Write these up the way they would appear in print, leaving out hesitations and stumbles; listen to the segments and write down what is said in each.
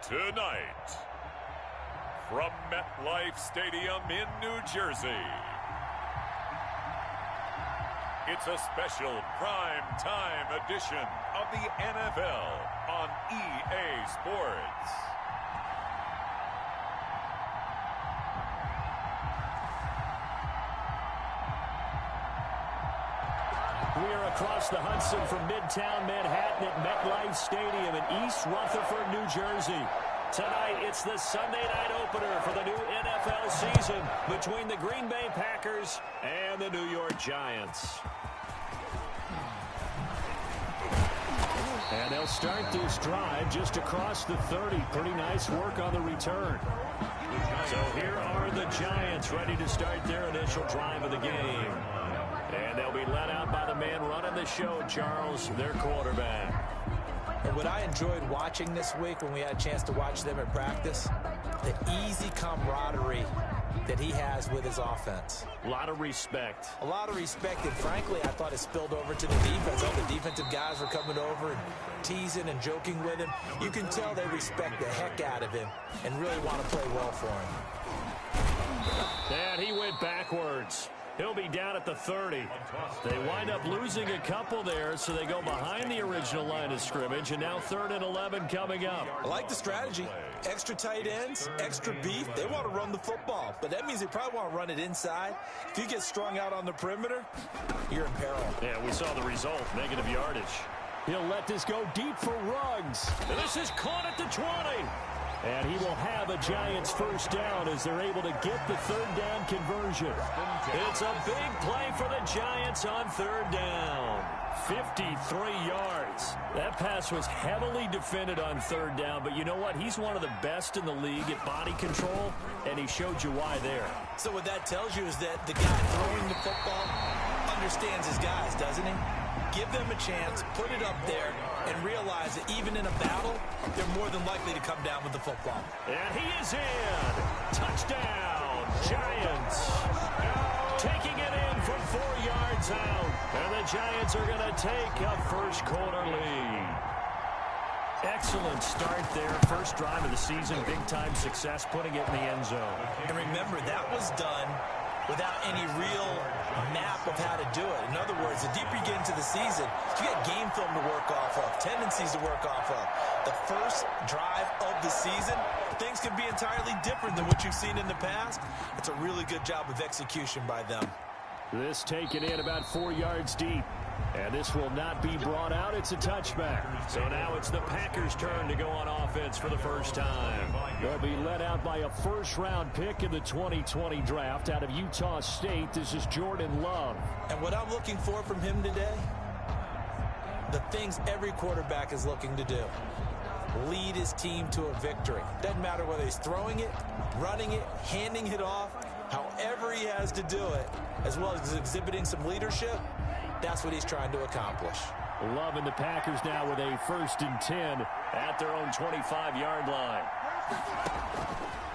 Tonight, from MetLife Stadium in New Jersey, it's a special prime-time edition of the NFL on EA Sports. We are across the Hudson from Midtown Manhattan at MetLife Stadium in East Rutherford, New Jersey. Tonight, it's the Sunday night opener for the new NFL season between the Green Bay Packers and the New York Giants. And they'll start this drive just across the 30. Pretty nice work on the return. So here are the Giants ready to start their initial drive of the game. And they'll be led out by the man running the show, Charles, their quarterback. And what I enjoyed watching this week when we had a chance to watch them at practice, the easy camaraderie that he has with his offense. A lot of respect. A lot of respect, and frankly, I thought it spilled over to the defense. All the defensive guys were coming over and teasing and joking with him. You can tell they respect the heck out of him and really want to play well for him. And he went backwards. He'll be down at the 30. They wind up losing a couple there, so they go behind the original line of scrimmage, and now 3rd and 11 coming up. I like the strategy. Extra tight ends, extra beef. They want to run the football, but that means they probably want to run it inside. If you get strung out on the perimeter, you're in peril. Yeah, we saw the result, negative yardage. He'll let this go deep for Ruggs. And this is caught at the 20. And he will have a Giants first down as they're able to get the 3rd down conversion. It's a big play for the Giants on 3rd down. 53 yards. That pass was heavily defended on 3rd down, but you know what? He's one of the best in the league at body control, and he showed you why there. So what that tells you is that the guy throwing the football understands his guys, doesn't he? Give them a chance, put it up there, and realize that even in a battle, they're more than likely to come down with the football. And he is in. Touchdown, Giants. Taking it in from 4 yards out. And the Giants are going to take a first quarter lead. Excellent start there. First drive of the season. Big-time success, putting it in the end zone. And remember, that was done without any real map of how to do it. In other words, the deeper you get into the season, you got game film to work off of, tendencies to work off of. The first drive of the season, things can be entirely different than what you've seen in the past. It's a really good job of execution by them. This taken in about 4 yards deep. And this will not be brought out. It's a touchback. So now it's the Packers' turn to go on offense for the first time. They'll be led out by a first-round pick in the 2020 draft out of Utah State. This is Jordan Love. And what I'm looking for from him today, the things every quarterback is looking to do. Lead his team to a victory. Doesn't matter whether he's throwing it, running it, handing it off, however he has to do it, as well as exhibiting some leadership. That's what he's trying to accomplish. Love and the Packers now with a 1st and 10 at their own 25-yard line.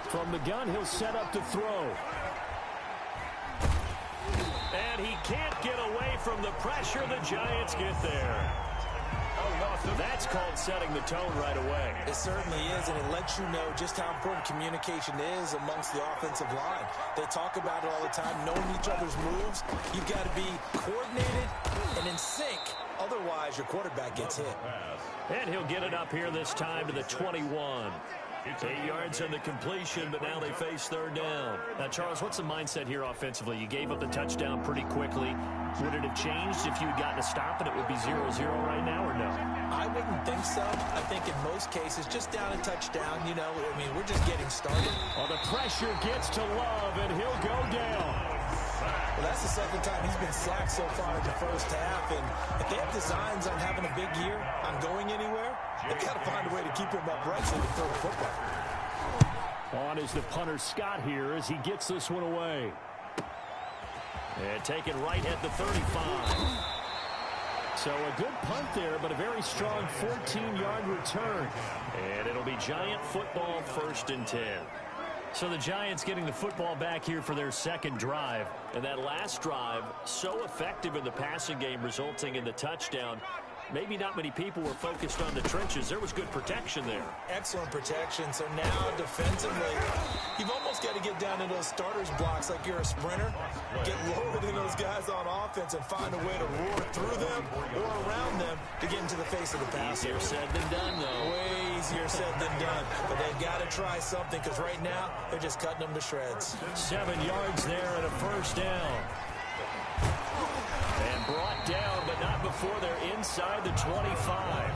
From the gun, he'll set up to throw. And he can't get away from the pressure. The Giants get there. That's called setting the tone right away. It certainly is, and it lets you know just how important communication is amongst the offensive line. They talk about it all the time, knowing each other's moves. You've got to be coordinated and in sync. Otherwise, your quarterback gets hit. And he'll get it up here this time to the 21. 8 yards on the completion, but now they face 3rd down. Now, Charles, what's the mindset here offensively? You gave up the touchdown pretty quickly. Would it have changed if you had gotten a stop and it would be 0-0 right now, or no? I wouldn't think so. I think in most cases, just down a touchdown, you know, I mean, we're just getting started. Well, the pressure gets to Love, and he'll go down. Well, that's the 2nd time he's been sacked so far in the first half, and if they have designs on having a big year, on going anywhere, they've got to find a way to keep him upright so they can throw the football. On is the punter Scott here as he gets this one away. And taken right at the 35. So a good punt there, but a very strong 14-yard return. And it'll be Giant football 1st and 10. So the Giants getting the football back here for their 2nd drive. And that last drive, so effective in the passing game, resulting in the touchdown. maybe not many people were focused on the trenches. There was good protection there. Excellent protection. So now defensively, you've almost got to get down to those starters blocks like you're a sprinter. Get lower than those guys on offense and find a way to roar through them or around them to get into the face of the passer. Easier said than done, though. Way easier said than done. But they've got to try something because right now they're just cutting them to shreds. 7 yards there and a first down. And brought down, but not before they're inside the 25.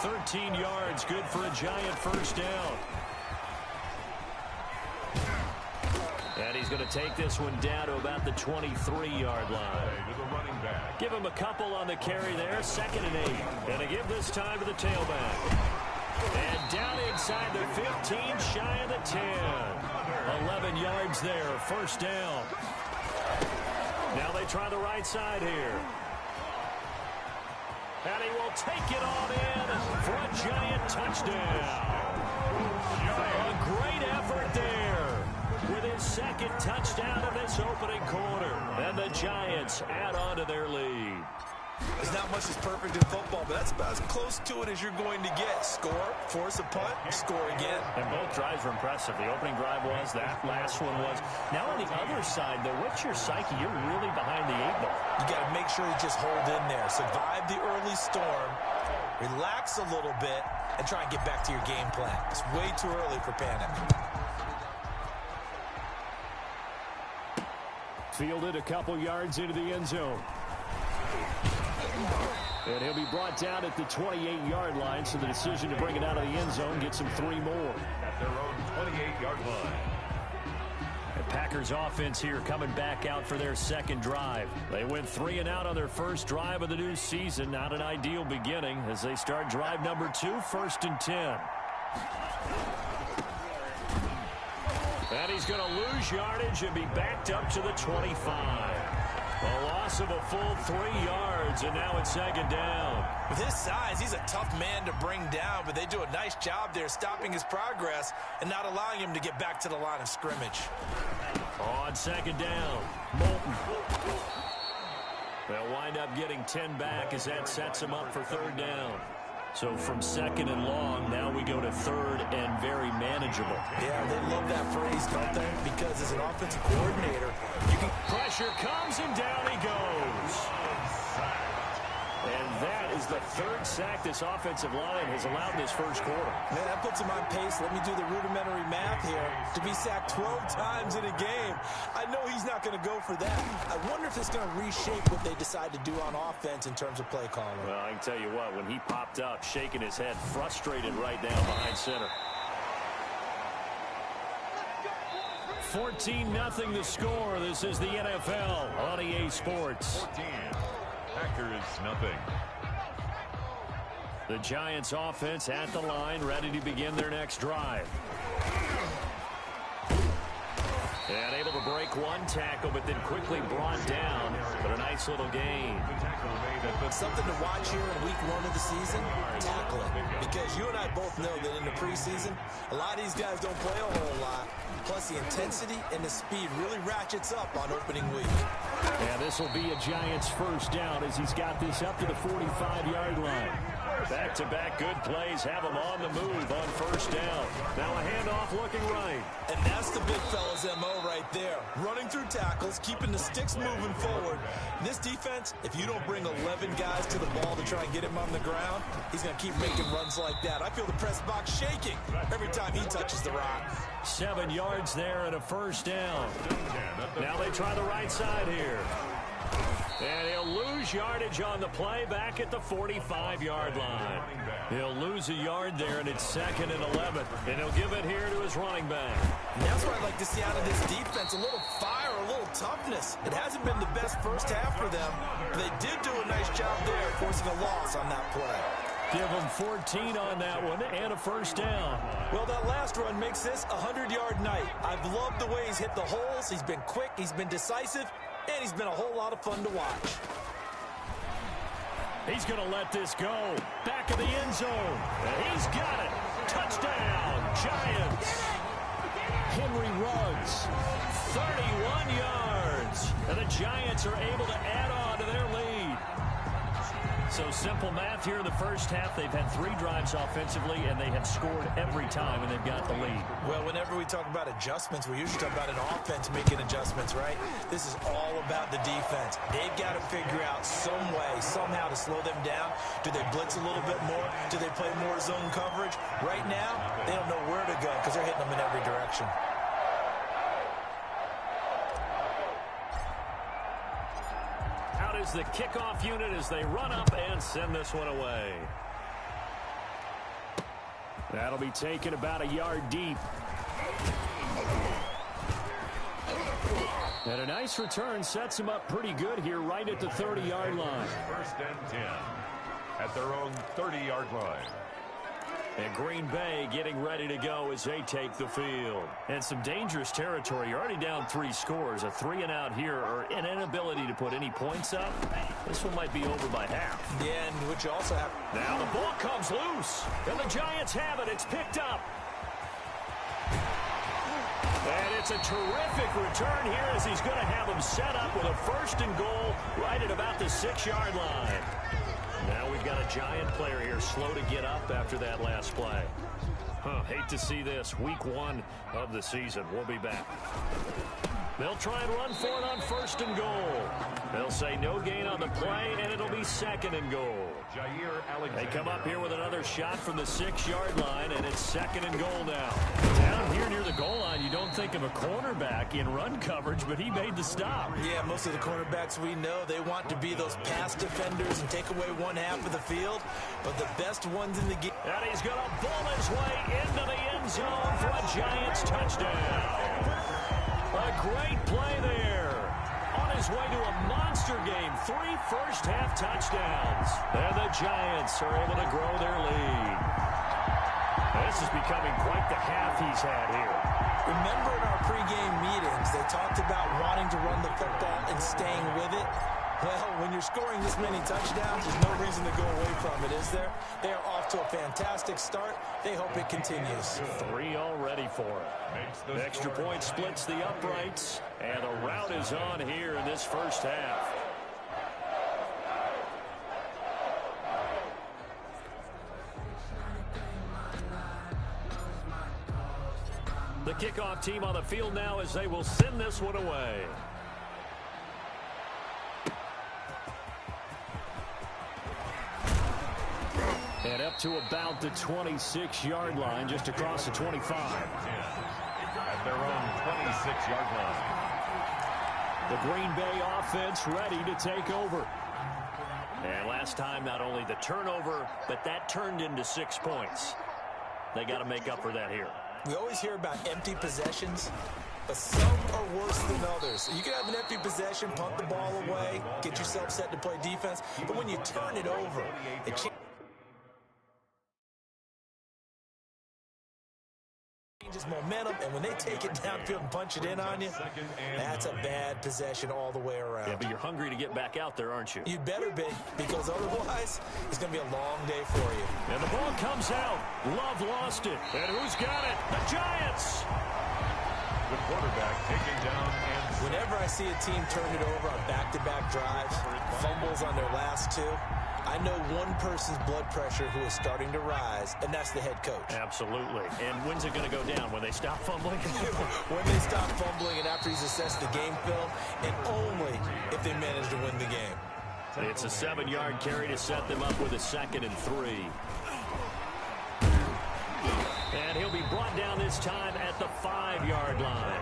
13 yards, good for a Giant first down. And he's going to take this one down to about the 23-yard line. Give him a couple on the carry there, 2nd and 8. Going to give this time to the tailback. And down inside the 15, shy of the 10. 11 yards there, first down. Now they try the right side here. And he will take it on in for a Giant touchdown. A great effort there with his 2nd touchdown of this opening quarter. And the Giants add on to their lead. There's not much that's perfect in football, but that's about as close to it as you're going to get. Score, force a punt, score again. And both drives were impressive. The opening drive was, that last one was. Now on the other side, though, what's your psyche? You're really behind the 8 ball. You got to make sure you just hold in there. Survive the early storm, relax a little bit, and try and get back to your game plan. It's way too early for panic. Fielded a couple yards into the end zone. And he'll be brought down at the 28-yard line, so the decision to bring it out of the end zone gets him 3 more. At their own 28-yard line. The Packers offense here coming back out for their 2nd drive. They went 3 and out on their first drive of the new season. Not an ideal beginning as they start drive number 2, 1st and 10. And he's going to lose yardage and be backed up to the 25. A loss of a full 3 yards, and now it's 2nd down. With his size, he's a tough man to bring down, but they do a nice job there stopping his progress and not allowing him to get back to the line of scrimmage. On 2nd down, Moulton. They'll wind up getting 10 back as that sets him up for 3rd down. So from 2nd and long, now we go to 3rd and very manageable. Yeah, they love that phrase, don't they? Because as an offensive coordinator, you can... Pressure comes, and down he goes. And that is the 3rd sack this offensive line has allowed in this first quarter. Man, that puts him on pace. Let me do the rudimentary math here. To be sacked 12 times in a game, I know he's not going to go for that. I wonder if it's going to reshape what they decide to do on offense in terms of play calling. Well, I can tell you what, when he popped up, shaking his head, frustrated right down behind center. 14-0 the score. This is the NFL on EA Sports. 14. Packers nothing. The Giants offense at the line, ready to begin their next drive. And able to break one tackle, but then quickly brought down. But a nice little gain. Something to watch here in week 1 of the season, tackling. Because you and I both know that in the preseason, a lot of these guys don't play a whole lot. Plus the intensity and the speed really ratchets up on opening week. And this will be a Giants first down as he's got this up to the 45-yard line. Back-to-back good plays have him on the move on first down. Now a handoff looking right. And that's the big fella's MO right there. Running through tackles, keeping the sticks moving forward. This defense, if you don't bring 11 guys to the ball to try and get him on the ground, he's going to keep making runs like that. I feel the press box shaking every time he touches the rock. 7 yards there and a first down. Now they try the right side here. And he'll lose yardage on the play back at the 45-yard line. He'll lose a yard there, and it's 2nd and 11. And he'll give it here to his running back. And that's what I'd like to see out of this defense, a little fire, a little toughness. It hasn't been the best first half for them, but they did do a nice job there, forcing a loss on that play. Give him 14 on that one and a first down. Well, that last run makes this a 100-yard night. I've loved the way he's hit the holes. He's been quick, he's been decisive, and he's been a whole lot of fun to watch. He's going to let this go. Back of the end zone. And he's got it. Touchdown, Giants. Henry Ruggs, 31 yards. And the Giants are able to add on to their lead. So simple math here in the first half. They've had 3 drives offensively, and they have scored every time, and they've got the lead. Well, whenever we talk about adjustments, we usually talk about an offense making adjustments, right? This is all about the defense. They've got to figure out some way, somehow to slow them down. Do they blitz a little bit more? Do they play more zone coverage? Right now, they don't know where to go because they're hitting them in every direction. Is the kickoff unit as they run up and send this one away. That'll be taken about a yard deep. And a nice return sets him up pretty good here right at the 30-yard line. First and 10 at their own 30-yard line. And Green Bay getting ready to go as they take the field. And some dangerous territory. You're already down 3 scores. A 3-and-out here, or an inability to put any points up. This one might be over by half. Yeah, and which you also have. Now the ball comes loose. And the Giants have it. It's picked up. And it's a terrific return here as he's going to have them set up with a 1st and goal right at about the 6-yard line. Now we've got a Giant player here slow to get up after that last play. Hate to see this. Week 1 of the season. We'll be back. They'll try and run for it on 1st and goal. They'll say no gain on the play, and it'll be 2nd and goal. They come up here with another shot from the 6-yard line, and it's 2nd and goal now. Down here near the goal line, you don't think of a cornerback in run coverage, but he made the stop. Yeah, most of the cornerbacks we know, they want to be those pass defenders and take away one half of the field, but the best ones in the game. And he's going to bull his way into the end zone for a Giants touchdown. A great play there. On his way to a monster game. 3 first-half touchdowns. And the Giants are able to grow their lead. This is becoming quite the half he's had here. Remember in our pregame meetings, they talked about wanting to run the football and staying with it. Well, when you're scoring this many touchdowns, there's no reason to go away from it, is there? They are off to a fantastic start. They hope it continues. 3 already for it. The extra point splits the uprights, and the route is on here in this first half. The kickoff team on the field now as they will send this one away. And up to about the 26-yard line, just across the 25. At their own 26-yard line. The Green Bay offense ready to take over. And last time, not only the turnover, but that turned into 6 points. They got to make up for that here. We always hear about empty possessions, but some are worse than others. You can have an empty possession, punt the ball away, get yourself set to play defense, but when you turn it over, it changes momentum, and when they take it downfield and punch it in on you, that's a bad possession all the way around. Yeah, but you're hungry to get back out there, aren't you? You'd better be, because otherwise, it's going to be a long day for you. And the ball comes out. Love lost it. And who's got it? The Giants! The quarterback taken down and... Whenever I see a team turn it over on back-to-back drives, fumbles on their last 2, I know one person's blood pressure who is starting to rise, and that's the head coach. Absolutely. And when's it going to go down? When they stop fumbling? When they stop fumbling and after he's assessed the game film, and only if they manage to win the game. It's a 7-yard carry to set them up with a 2nd and 3. And he'll be brought down this time at the 5-yard line.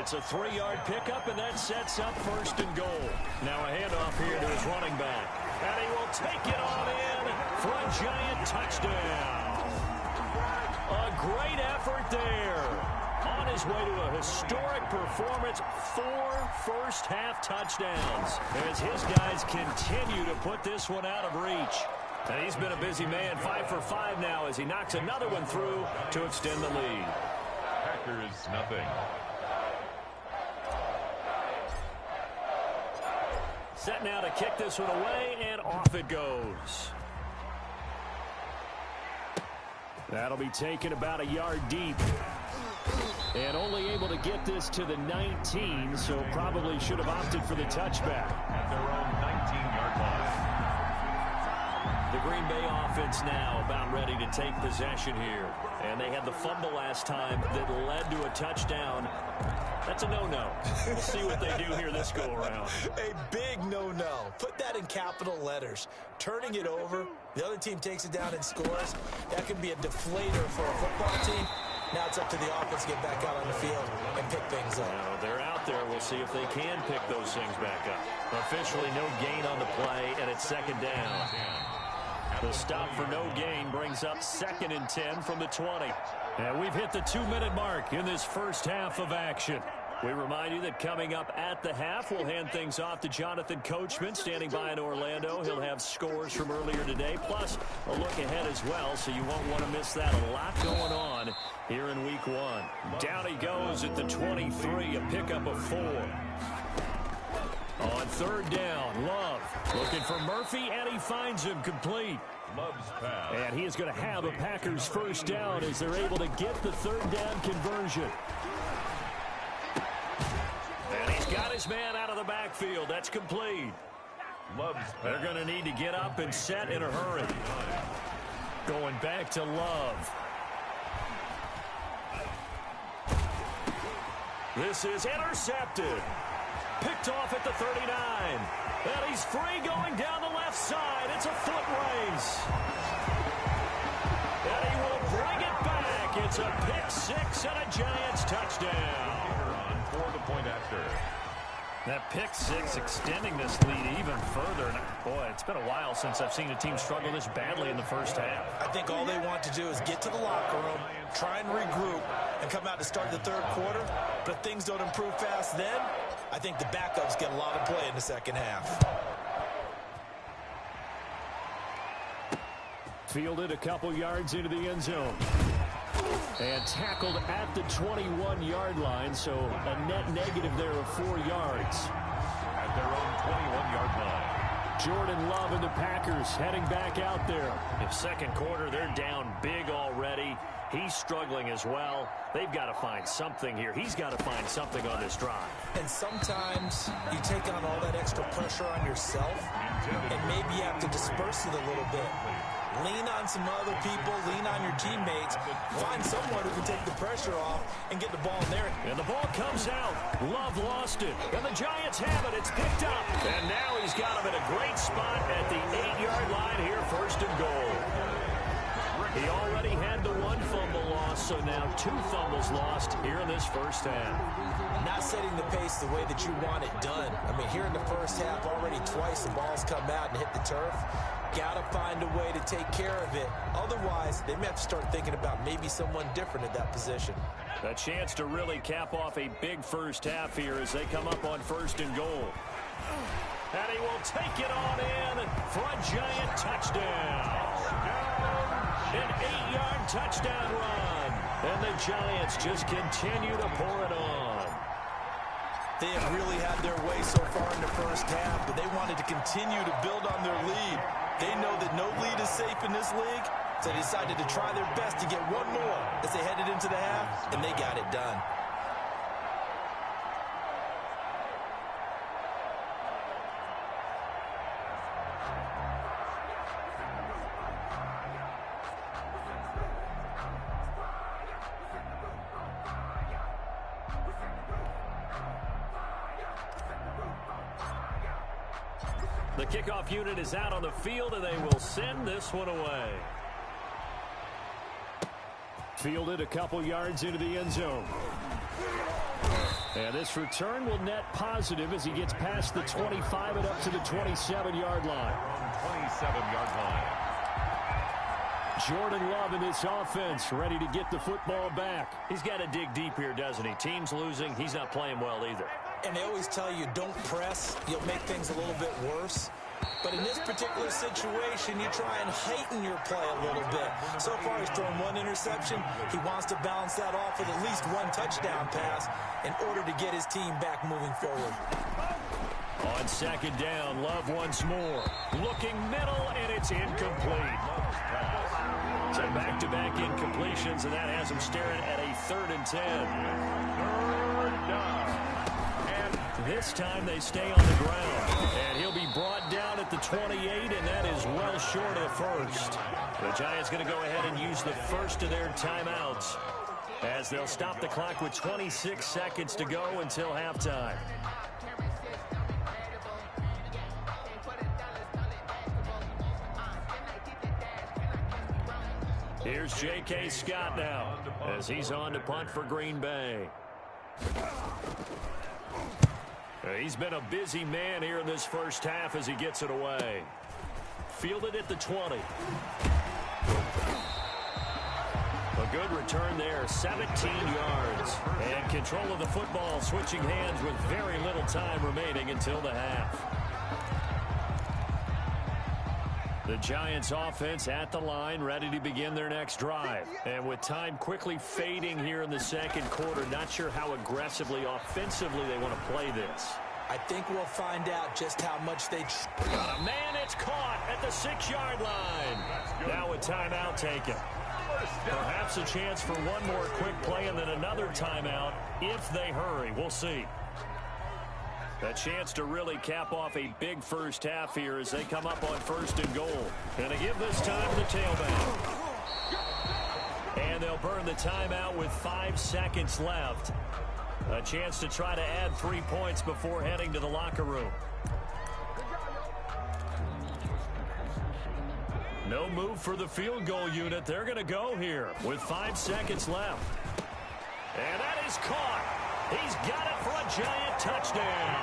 It's a 3-yard pickup, and that sets up 1st and goal. Now a handoff here to his running back. And he will take it on in for a Giant touchdown. A great effort there. On his way to a historic performance, 4 first-half touchdowns as his guys continue to put this one out of reach. And he's been a busy man, 5 for 5 now as he knocks another one through to extend the lead. Packers nothing. Set now to kick this one away, and off it goes. That'll be taken about a yard deep. And only able to get this to the 19, so probably should have opted for the touchback. At their own 19-yard line. The Green Bay offense now about ready to take possession here. And they had the fumble last time that led to a touchdown. That's a no-no. We'll see what they do here this go-around. A big no-no. Put that in capital letters. Turning it over, the other team takes it down and scores. That can be a deflator for a football team. Now it's up to the offense to get back out on the field and pick things up. Now they're out there. We'll see if they can pick those things back up. Officially no gain on the play, and it's second down. The stop for no gain brings up 2nd and 10 from the 20. And we've hit the 2-minute mark in this first half of action. We remind you that coming up at the half, we'll hand things off to Jonathan Coachman, standing by in Orlando. He'll have scores from earlier today, plus a look ahead as well, so you won't want to miss that. A lot going on here in Week 1. Down he goes at the 23, a pickup of 4. On 3rd down, Love looking for Murphy, and he finds him complete. And he is going to have a Packers first down as they're able to get the 3rd down conversion. And he's got his man out of the backfield. That's complete. They're going to need to get up and set in a hurry. Going back to Love. This is intercepted. Picked off at the 39. And he's free going down the left side. It's a foot race. And he will bring it back. It's a pick 6 and a Giants touchdown. For the point after. That pick 6 extending this lead even further. And boy, it's been a while since I've seen a team struggle this badly in the first half. I think all they want to do is get to the locker room, try and regroup, and come out to start the 3rd quarter. But if things don't improve fast then, I think the backups get a lot of play in the second half. Fielded a couple yards into the end zone. And tackled at the 21-yard line, so a net negative there of 4 yards. At their own 21-yard line. Jordan Love and the Packers heading back out there. In 2nd quarter, they're down big already. He's struggling as well. They've got to find something here. He's got to find something on this drive. And sometimes you take on all that extra pressure on yourself, and maybe you have to disperse it a little bit. Lean on some other people, lean on your teammates, find someone who can take the pressure off and get the ball in there. And the ball comes out. Love lost it. And the Giants have it. It's picked up. And now he's got him in a great spot at the 8-yard line here, 1st and goal. He already had the 1 fumble loss, so now 2 fumbles lost here in this first half. Not setting the pace the way that you want it done. I mean, here in the first half, already twice the ball's come out and hit the turf. Got to find a way to take care of it. Otherwise, they may have to start thinking about maybe someone different at that position. A chance to really cap off a big first half here as they come up on 1st and goal. And he will take it on in for a Giant touchdown. An 8-yard touchdown run. And the Giants just continue to pour it on. They have really had their way so far in the first half, but they wanted to continue to build on their lead. They know that no lead is safe in this league, so they decided to try their best to get one more as they headed into the half, and they got it done. The kickoff unit is out on the field, and they will send this one away. Fielded a couple yards into the end zone. And this return will net positive as he gets past the 25 and up to the 27-yard line. 27-yard line. Jordan Love in this offense, ready to get the football back. He's got to dig deep here, doesn't he? Team's losing. He's not playing well either. And they always tell you, don't press. You'll make things a little bit worse. But in this particular situation, you try and heighten your play a little bit. So far, he's thrown 1 interception. He wants to balance that off with at least 1 touchdown pass in order to get his team back moving forward. On 2nd down, Love once more. Looking middle, and it's incomplete. So back-to-back incompletions, and that has him staring at a 3rd and 10. 3rd down and This time they stay on the ground. And he'll be brought down at the 28, and that is well short of the first. The Giants going to go ahead and use the first of their timeouts as they'll stop the clock with 26 seconds to go until halftime. Here's J.K. Scott now as he's on to punt for Green Bay. He's been a busy man here in this first half as he gets it away. Fielded at the 20. A good return there, 17 yards. And control of the football switching hands with very little time remaining until the half. The Giants offense at the line, ready to begin their next drive. And with time quickly fading here in the second quarter, not sure how aggressively, offensively they want to play this. I think we'll find out just how much they... Got a man, it's caught at the 6-yard line. Now a timeout taken. Perhaps a chance for one more quick play and then another timeout if they hurry. We'll see. A chance to really cap off a big first half here as they come up on 1st and goal. And they give this time to the tailback. And they'll burn the timeout with 5 seconds left. A chance to try to add 3 points before heading to the locker room. No move for the field goal unit. They're going to go here with 5 seconds left. And that is caught. He's got it for a Giant touchdown.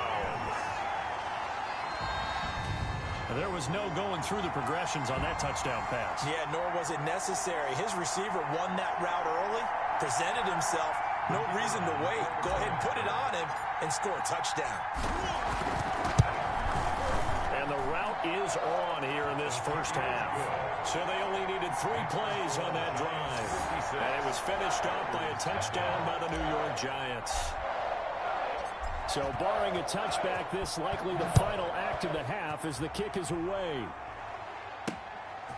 There was no going through the progressions on that touchdown pass. Yeah, nor was it necessary. His receiver won that route early, presented himself. No reason to wait. Go ahead and put it on him and score a touchdown. And the route is on here in this first half. So they only needed 3 plays on that drive. And it was finished off by a touchdown by the New York Giants. So barring a touchback, this likely the final act of the half as the kick is away.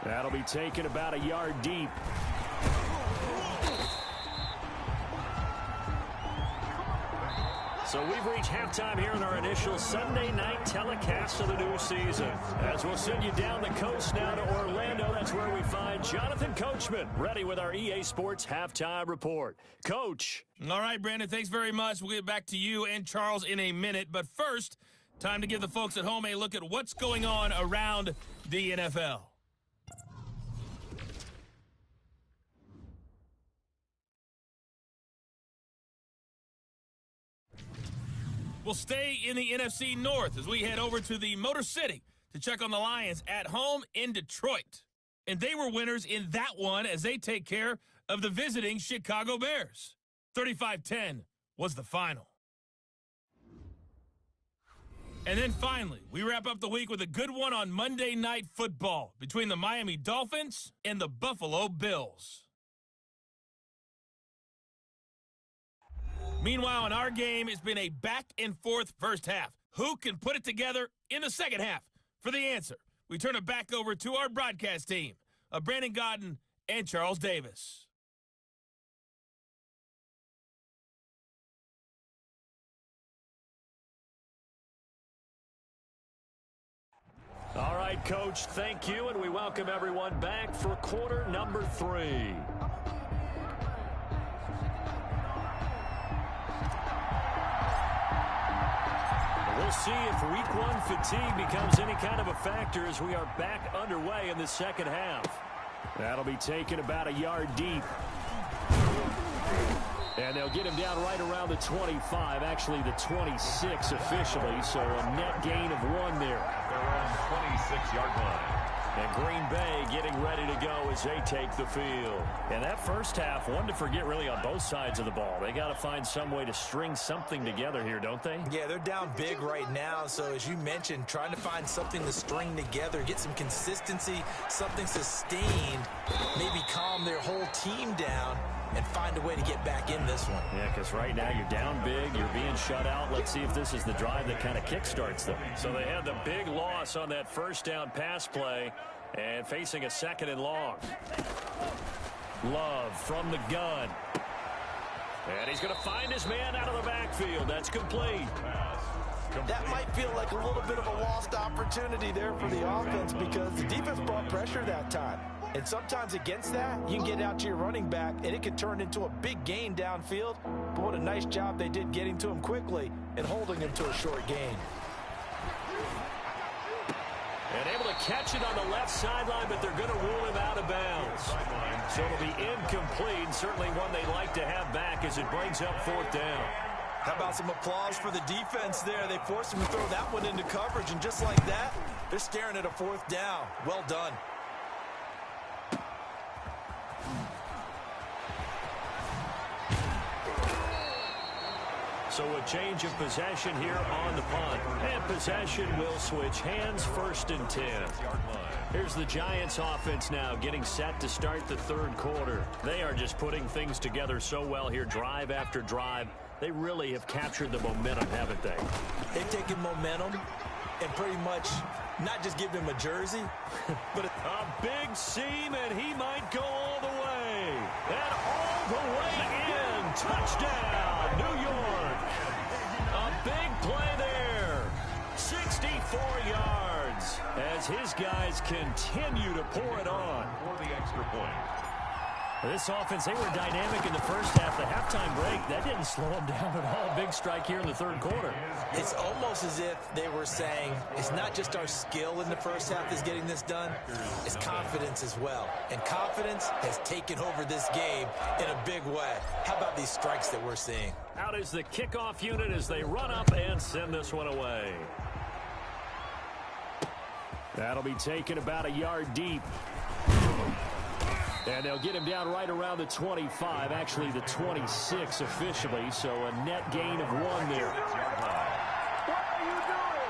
That'll be taken about a yard deep. So we've reached halftime here in our initial Sunday night telecast of the new season. As we'll send you down the coast now to Orlando, that's where we find Jonathan Coachman, ready with our EA Sports Halftime Report. Coach. All right, Brandon, thanks very much. We'll get back to you and Charles in a minute. But first, time to give the folks at home a look at what's going on around the NFL. We'll stay in the NFC North as we head over to the Motor City to check on the Lions at home in Detroit. And they were winners in that one as they take care of the visiting Chicago Bears. 35-10 was the final. And then finally, we wrap up the week with a good one on Monday Night Football between the Miami Dolphins and the Buffalo Bills. Meanwhile, in our game, it's been a back-and-forth first half. Who can put it together in the second half? For the answer, we turn it back over to our broadcast team of Brandon Gaudin and Charles Davis. All right, Coach, thank you, and we welcome everyone back for quarter number 3. We'll see if week 1 fatigue becomes any kind of a factor as we are back underway in the second half. That'll be taken about a yard deep. And they'll get him down right around the 25, actually the 26 officially, so a net gain of 1 there. Their own 26-yard line. And Green Bay getting ready to go as they take the field. And that first half, one to forget really on both sides of the ball. They got to find some way to string something together here, don't they? Yeah, they're down big right now. So as you mentioned, trying to find something to string together, get some consistency, something sustained, maybe calm their whole team down and find a way to get back in this one. Yeah, because right now you're down big, you're being shut out. Let's see if this is the drive that kind of kickstarts them. So they had the big loss on that first down pass play and facing a 2nd and long. Love from the gun. And he's going to find his man out of the backfield. That's complete. That might feel like a little bit of a lost opportunity there for the offense because the defense brought pressure that time. And sometimes against that, you can get out to your running back, and it can turn into a big gain downfield. But what a nice job they did getting to him quickly and holding him to a short gain. And able to catch it on the left sideline, but they're going to rule him out of bounds. So it'll be incomplete, certainly one they'd like to have back as it brings up 4th down. How about some applause for the defense there? They forced him to throw that one into coverage, and just like that, they're staring at a 4th down. Well done. So a change of possession here on the punt. And possession will switch hands, 1st and 10. Here's the Giants offense now getting set to start the 3rd quarter. They are just putting things together so well here, drive after drive. They really have captured the momentum, haven't they? They've taken momentum and pretty much not just give him a jersey, but a big seam, and he might go all the way. And all the way in. Touchdown, New York. A big play there. 64 yards as his guys continue to pour it on. For the extra point. This offense, they were dynamic in the first half. The halftime break, that didn't slow them down at all. Big strike here in the 3rd quarter. It's almost as if they were saying, it's not just our skill in the first half that's getting this done, it's confidence as well. And confidence has taken over this game in a big way. How about these strikes that we're seeing? Out is the kickoff unit as they run up and send this one away. That'll be taken about a yard deep. And they'll get him down right around the 25, actually the 26 officially, so a net gain of 1 there.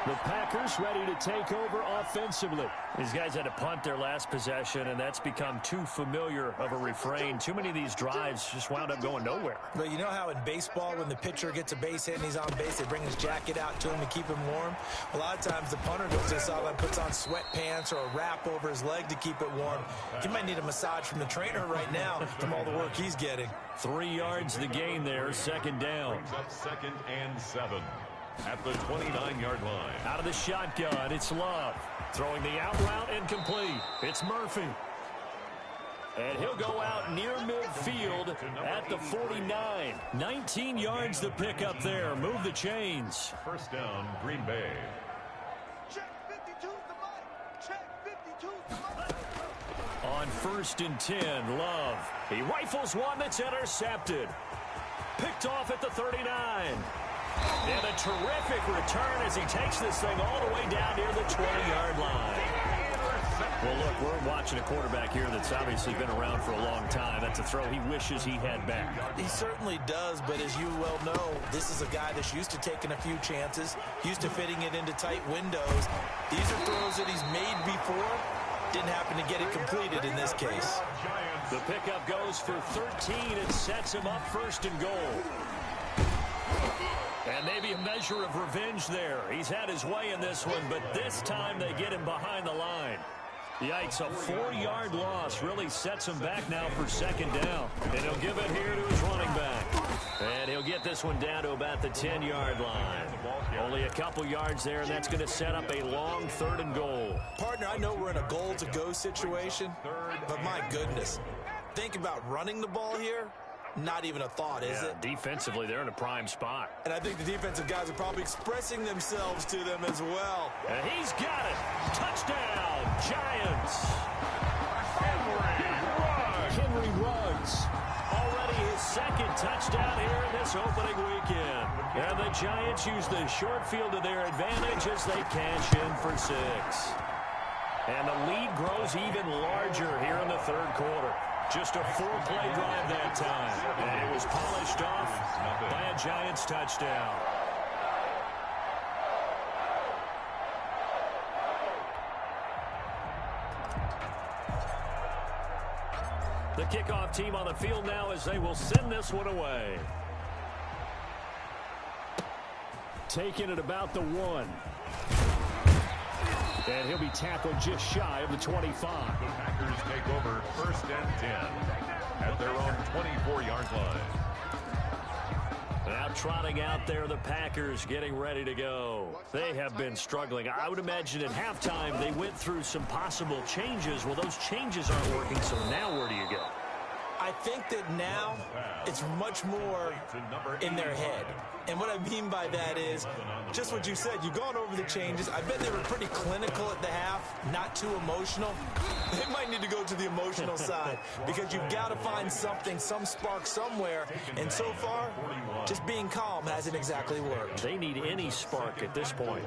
The Packers ready to take over offensively. These guys had to punt their last possession, and that's become too familiar of a refrain. Too many of these drives just wound up going nowhere. But you know how in baseball, when the pitcher gets a base hit and he's on base, they bring his jacket out to him to keep him warm? A lot of times the punter goes to the sideline, puts on sweatpants or a wrap over his leg to keep it warm. He might need a massage from the trainer right now from all the work he's getting. 3 yards the gain there, 2nd down. Brings up 2nd and 7 at the 29-yard line. Out of the shotgun, it's Love. Throwing the out route incomplete. It's Murphy. And he'll go out near midfield at the 49. 19 yards to pick up there. Move the chains. 1st down, Green Bay. On 1st and 10, Love. He rifles one that's intercepted. Picked off at the 39. And a terrific return as he takes this thing all the way down near the 20-yard line. Well, look, we're watching a quarterback here that's obviously been around for a long time. That's a throw he wishes he had back. He certainly does, but as you well know, this is a guy that's used to taking a few chances, used to fitting it into tight windows. These are throws that he's made before. Didn't happen to get it completed in this case. The pickup goes for 13 and sets him up 1st and goal. And maybe a measure of revenge there. He's had his way in this one, but this time they get him behind the line. Yikes, a 4-yard loss really sets him back now for 2nd down. And he'll give it here to his running back. And he'll get this one down to about the 10-yard line. Only a couple yards there, and that's going to set up a long 3rd and goal. Partner, I know we're in a goal-to-go situation, but my goodness, think about running the ball here. Not even a thought, is it? Defensively, they're in a prime spot. And I think the defensive guys are probably expressing themselves to them as well. And he's got it. Touchdown, Giants. Henry Ruggs. Already his 2nd touchdown here in this opening weekend. And the Giants use the short field to their advantage as they cash in for 6. And the lead grows even larger here in the 3rd quarter. Just a 4-play drive that time. And it was polished off by a Giants touchdown. The kickoff team on the field now as they will send this one away. Taking it about the 1. And he'll be tackled just shy of the 25. The Packers take over 1st and 10 at their own 24-yard line. Now trotting out there, the Packers getting ready to go. They have been struggling. I would imagine at halftime they went through some possible changes. Well, those changes aren't working, so now where do you go? I think that now it's much more in their head. And what I mean by that is just what you said. You've gone over the changes. I bet they were pretty clinical at the half, not too emotional. They might need to go to the emotional side because you've got to find something, some spark somewhere. And so far, just being calm hasn't exactly worked. They need any spark at this point.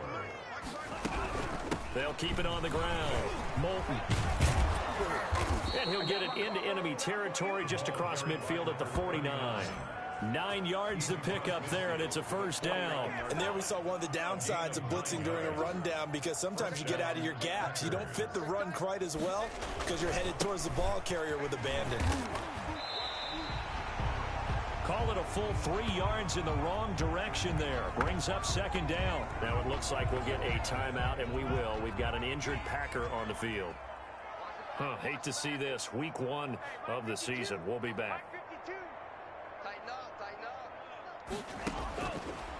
They'll keep it on the ground. Moulton. And he'll get it into enemy territory just across midfield at the 49. 9 yards to pick up there, and it's a first down. And there we saw one of the downsides of blitzing during a rundown because sometimes you get out of your gaps. You don't fit the run quite as well because you're headed towards the ball carrier with abandon. Call it a full 3 yards in the wrong direction there. Brings up second down. Now it looks like we'll get a timeout, and we will. We've got an injured Packer on the field. Hate to see this. Week 1 of the season. We'll be back.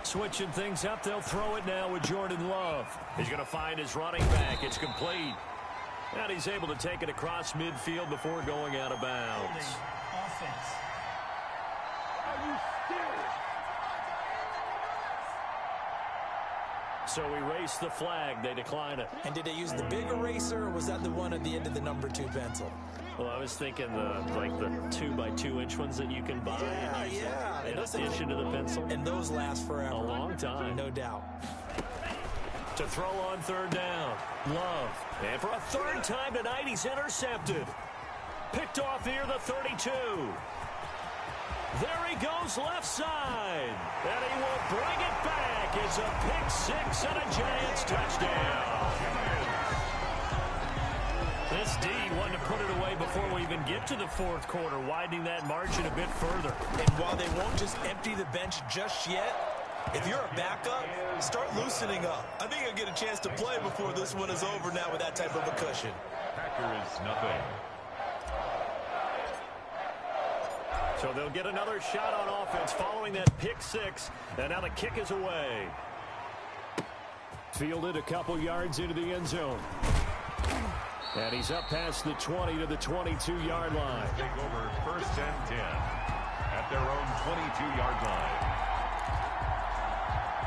Switching things up, they'll throw it now with Jordan Love. He's going to find his running back. It's complete. And he's able to take it across midfield before going out of bounds. Offense. Are you serious? So we race the flag. They decline it. And did they use the big eraser, or was that the one at the end of the number 2 pencil? Well, I was thinking the 2x2-inch ones that you can buy. Yeah. In addition to the pencil. And those last forever. A long time. No doubt. To throw on third down. Love. And for a third time tonight, he's intercepted. Picked off near the 32. There he goes left side. And he will bring it back. It's a pick 6 and a Giants touchdown. This D wanted to put it away before we even get to the fourth quarter, widening that margin a bit further. And while they won't just empty the bench just yet, if you're a backup, start loosening up. I think you'll get a chance to play before this one is over now with that type of a cushion. Packers nothing. So they'll get another shot on offense following that pick 6, and now the kick is away. Fielded a couple yards into the end zone. And he's up past the 20 to the 22-yard line. Take over first and 10 at their own 22-yard line.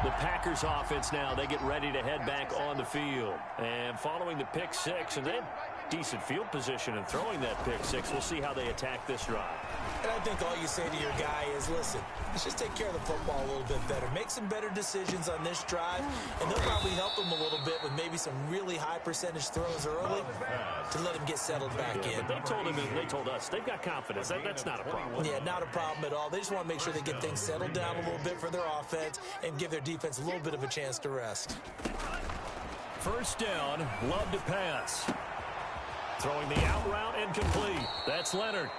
The Packers offense now, they get ready to head back on the field. And following the pick 6, and they had decent field position in throwing that pick 6. We'll see how they attack this drive. And I think all you say to your guy is, listen, let's just take care of the football a little bit better. Make some better decisions on this drive, and they'll probably help him a little bit with maybe some really high percentage throws early to let him get settled back in. But they told us they've got confidence. That's not a problem. Yeah, not a problem at all. They just want to make sure they get things settled down a little bit for their offense and give their defense a little bit of a chance to rest. First down, Love to pass. Throwing the out route and complete. That's Leonard.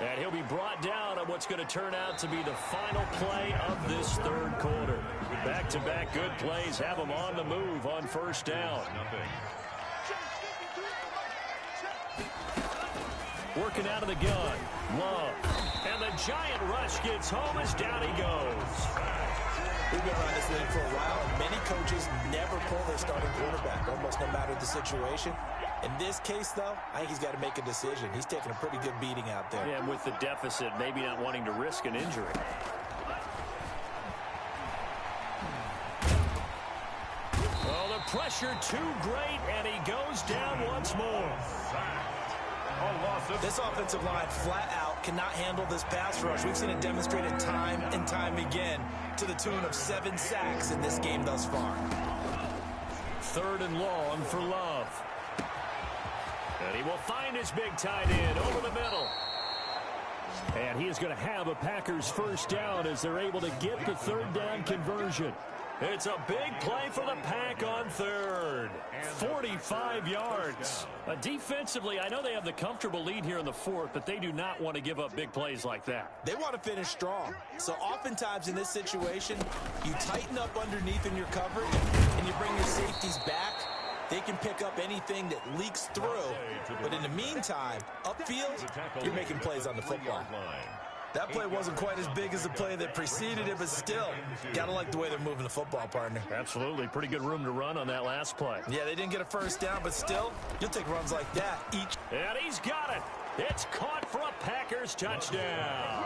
And he'll be brought down on what's going to turn out to be the final play of this third quarter. Back-to-back good plays have him on the move on first down. Working out of the gun. Love. And the giant rush gets home as down he goes. We've been around this league for a while, and many coaches never pull their starting quarterback, almost no matter the situation. In this case, though, I think he's got to make a decision. He's taking a pretty good beating out there. Yeah, and with the deficit, maybe not wanting to risk an injury. Well, the pressure too great, and he goes down once more. This offensive line, flat out, cannot handle this pass rush. We've seen it demonstrated time and time again to the tune of 7 sacks in this game thus far. Third and long for Love. And he will find his big tight end over the middle. And he is going to have a Packers first down as they're able to get the third down conversion. It's a big play for the Pack on third. 45 yards. Defensively, I know they have the comfortable lead here in the fourth, but they do not want to give up big plays like that. They want to finish strong. So oftentimes in this situation, you tighten up underneath in your coverage, and you bring your safeties back. They can pick up anything that leaks through. But in the meantime, upfield, you're making plays on the football. That play wasn't quite as big as the play that preceded it, but still, got to like the way they're moving the football, partner. Absolutely. Pretty good room to run on that last play. Yeah, they didn't get a first down, but still, you'll take runs like that each. And he's got it. It's caught for a Packers touchdown.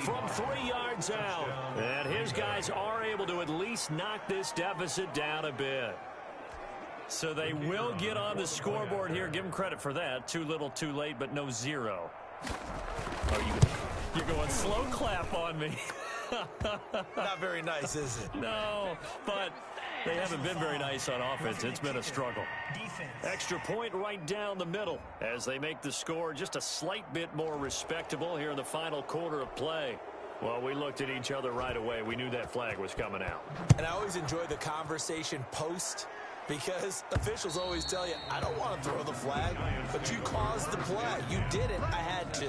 From 3 yards out. And his guys are able to at least knock this deficit down a bit. So they will get on the scoreboard here. Give them credit for that. Too little, too late, but no zero. You're going slow clap on me. Not very nice, is it? No, but they haven't been very nice on offense. It's been a struggle. Extra point right down the middle as they make the score just a slight bit more respectable here in the final quarter of play. Well, we looked at each other right away. We knew that flag was coming out. And I always enjoy the conversation post, because officials always tell you, I don't want to throw the flag, but you caused the play. You did it. I had to.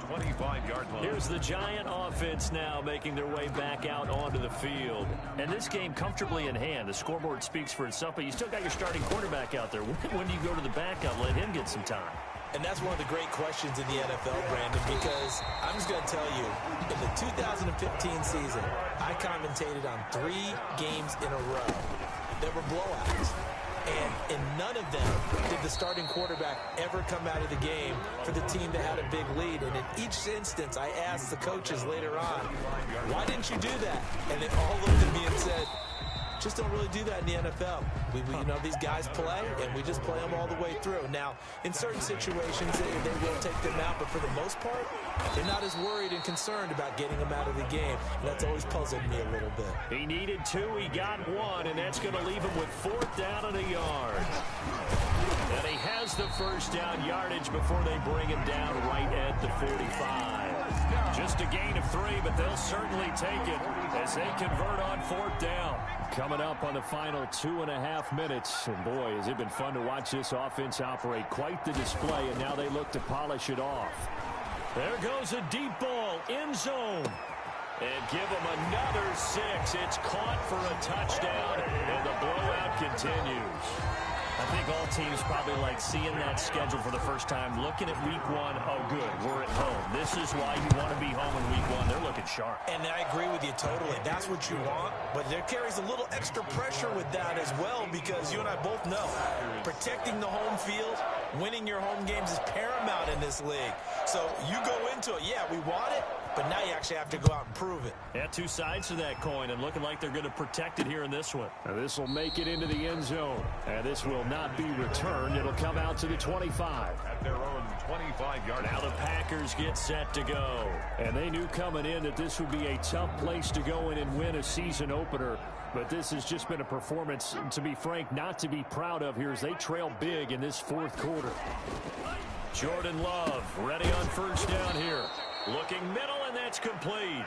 25-yard line. Here's the Giant offense now making their way back out onto the field. And this game comfortably in hand. The scoreboard speaks for itself, but you still got your starting quarterback out there. When do you go to the backup? Let him get some time. And that's one of the great questions in the NFL, Brandon, because I'm just going to tell you, in the 2015 season, I commentated on 3 games in a row. There were blowouts, and in none of them did the starting quarterback ever come out of the game for the team that had a big lead. And in each instance, I asked the coaches later on, why didn't you do that? And they all looked at me and said, just don't really do that in the NFL. You know, these guys play, and we just play them all the way through. Now, in certain situations, they will take them out, but for the most part, they're not as worried and concerned about getting them out of the game. And that's always puzzled me a little bit. He needed 2, he got 1, and that's going to leave him with 4th down and a yard. And he has the first down yardage before they bring him down right at the 45. Just a gain of 3, but they'll certainly take it as they convert on 4th down. Coming up on the final 2.5 minutes. And boy, has it been fun to watch this offense operate. Quite the display, and now they look to polish it off. There goes a deep ball, end zone. And give them another 6. It's caught for a touchdown, and the blowout continues. I think all teams probably like seeing that schedule for the first time, looking at week 1. Oh, good, we're at home. This is why you want to be home in week 1. They're looking sharp. And I agree with you totally. That's what you want, but there carries a little extra pressure with that as well, because you and I both know protecting the home field, winning your home games is paramount in this league. So you go into it, yeah, we want it, but now you actually have to go out and prove it. Yeah, 2 sides to that coin, and looking like they're going to protect it here in this one. Now, this will make it into the end zone, and this will not be returned. It'll come out to the 25. At their own 25-yard. Now the Packers get set to go. And they knew coming in that this would be a tough place to go in and win a season opener. But this has just been a performance, to be frank, not to be proud of here as they trail big in this 4th quarter. Jordan Love ready on first down here. Looking middle, and that's complete.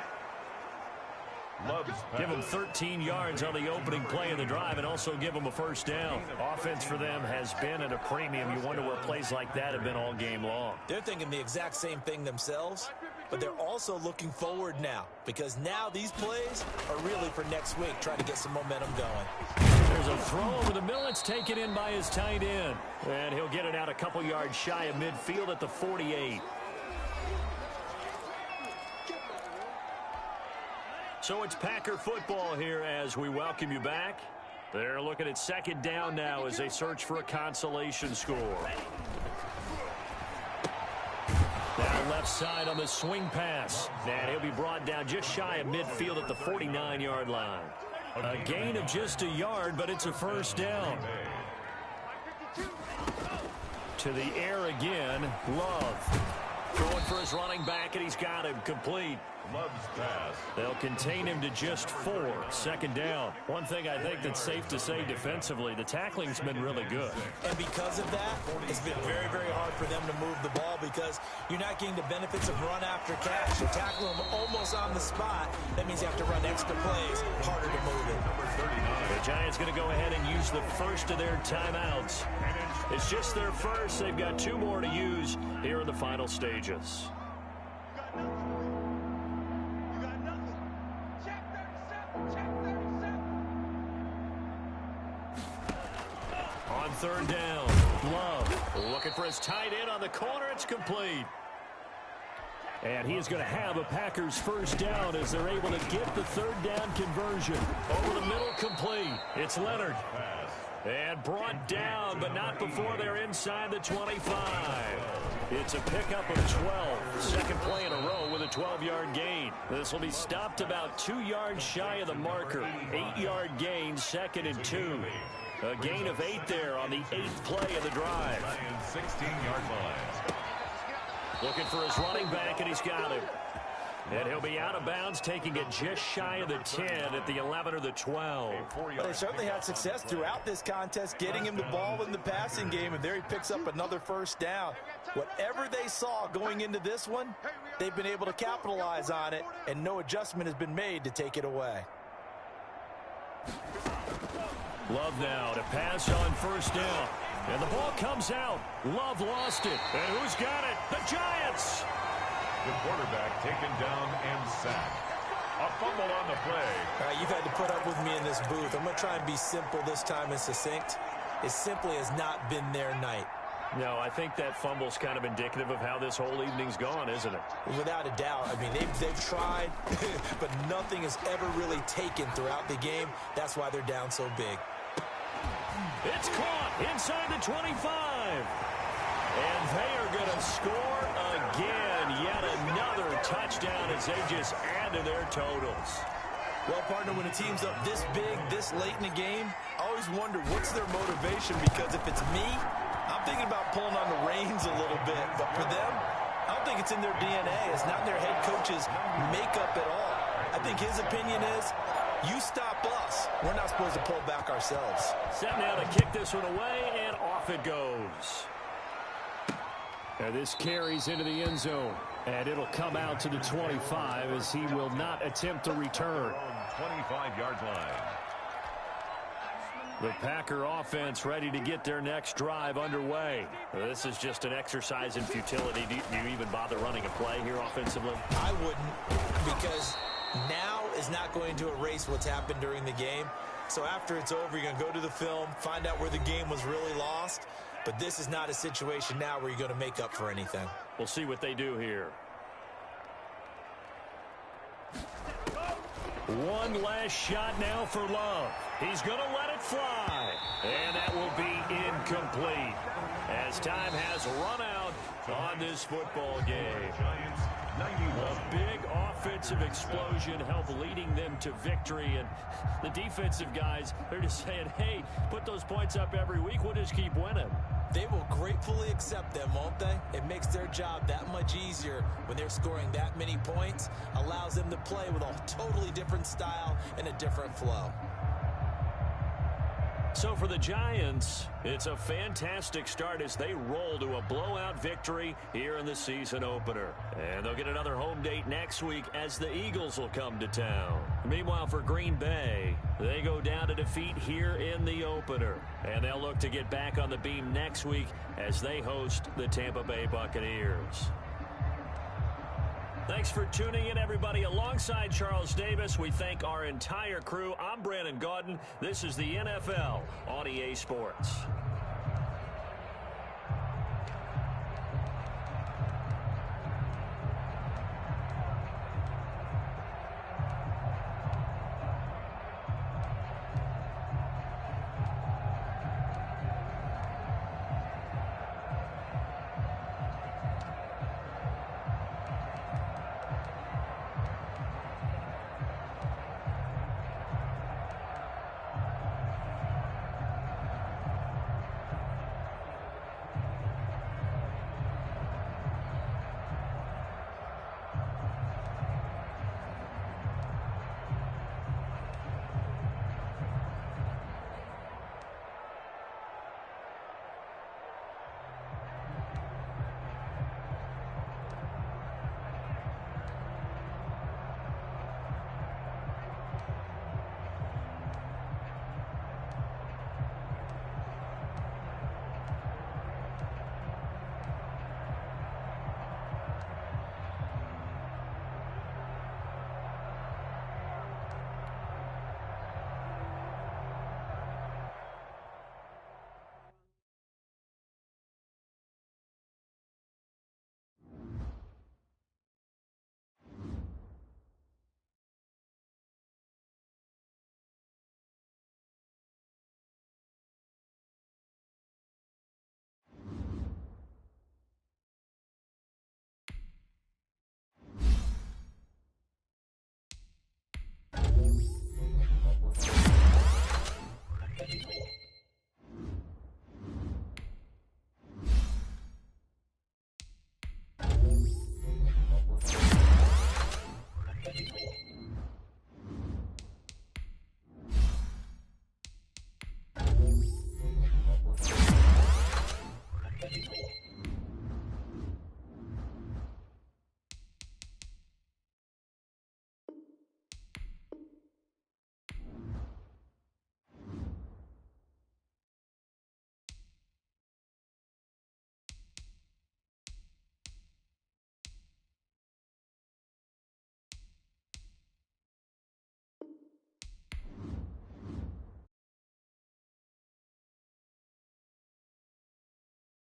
Give them 13 yards on the opening play of the drive and also give them a first down. Offense for them has been at a premium. You wonder where plays like that have been all game long. They're thinking the exact same thing themselves, but they're also looking forward now, because now these plays are really for next week, trying to get some momentum going. There's a throw over the middle. It's taken in by his tight end. And he'll get it out a couple yards shy of midfield at the 48. So it's Packer football here as we welcome you back. They're looking at 2nd down now as they search for a consolation score. Now left side on the swing pass. And he'll be brought down just shy of midfield at the 49-yard line. A gain of just a yard, but it's a first down. To the air again, Love. Throwing for his running back, and he's got him complete. Love's pass. They'll contain him to just 4. 2nd down. One thing I think that's safe to say defensively, the tackling's been really good. And because of that, it's been very, very hard for them to move the ball, because you're not getting the benefits of run after catch. You're tackling them almost on the spot. That means you have to run extra plays, harder to move it. The Giants going to go ahead and use the first of their timeouts. It's just their first. They've got 2 more to use here in the final stages. On 3rd down, Love looking for his tight end on the corner. It's complete. And he is going to have a Packers first down as they're able to get the third down conversion. Over the middle, complete. It's Leonard. And brought down, but not before they're inside the 25. It's a pickup of 12. Second play in a row with a 12-yard gain. This will be stopped about 2 yards shy of the marker. 8-yard gain, 2nd and 2. A gain of 8 there on the 8th play of the drive. 16-yard line. Looking for his running back, and he's got him. And he'll be out of bounds, taking it just shy of the 10 at the 11 or the 12. Well, they certainly had success throughout this contest, getting him the ball in the passing game, and there he picks up another first down. Whatever they saw going into this one, they've been able to capitalize on it, and no adjustment has been made to take it away. Love now to pass on first down. And the ball comes out. Love lost it. And who's got it? The Giants! The quarterback taken down and sacked. A fumble on the play. All right, you've had to put up with me in this booth. I'm going to try and be simple this time and succinct. It simply has not been their night. No, I think that fumble's kind of indicative of how this whole evening's gone, isn't it? Without a doubt. I mean, they've tried, but nothing has ever really taken throughout the game. That's why they're down so big. It's caught inside the 25. And they are going to score again. Yet another touchdown as they just add to their totals. Well, partner, when a team's up this big, this late in the game, I always wonder what's their motivation, because if it's me, I'm thinking about pulling on the reins a little bit. But for them, I don't think it's in their DNA. It's not in their head coach's makeup at all. I think his opinion is, you stop us. We're not supposed to pull back ourselves. Set now to kick this one away, and off it goes. And this carries into the end zone. And it'll come out to the 25 as he will not attempt to return. 25-yard line. The Packer offense ready to get their next drive underway. This is just an exercise in futility. Do you even bother running a play here offensively? I wouldn't, because now is not going to erase what's happened during the game. So after it's over, you're going to go to the film, find out where the game was really lost. But this is not a situation now where you're going to make up for anything. We'll see what they do here. One last shot now for Love. He's going to let it fly. And that will be incomplete as time has run out on this football game. A big offensive explosion helped leading them to victory. And the defensive guys, they're just saying, hey, put those points up every week. We'll just keep winning. They will gratefully accept them, won't they? It makes their job that much easier when they're scoring that many points. Allows them to play with a totally different style and a different flow. So for the Giants, it's a fantastic start as they roll to a blowout victory here in the season opener. And they'll get another home date next week as the Eagles will come to town. Meanwhile, for Green Bay, they go down to defeat here in the opener. And they'll look to get back on the beam next week as they host the Tampa Bay Buccaneers. Thanks for tuning in, everybody. Alongside Charles Davis, we thank our entire crew. I'm Brandon Gaudin. This is the NFL on EA Sports.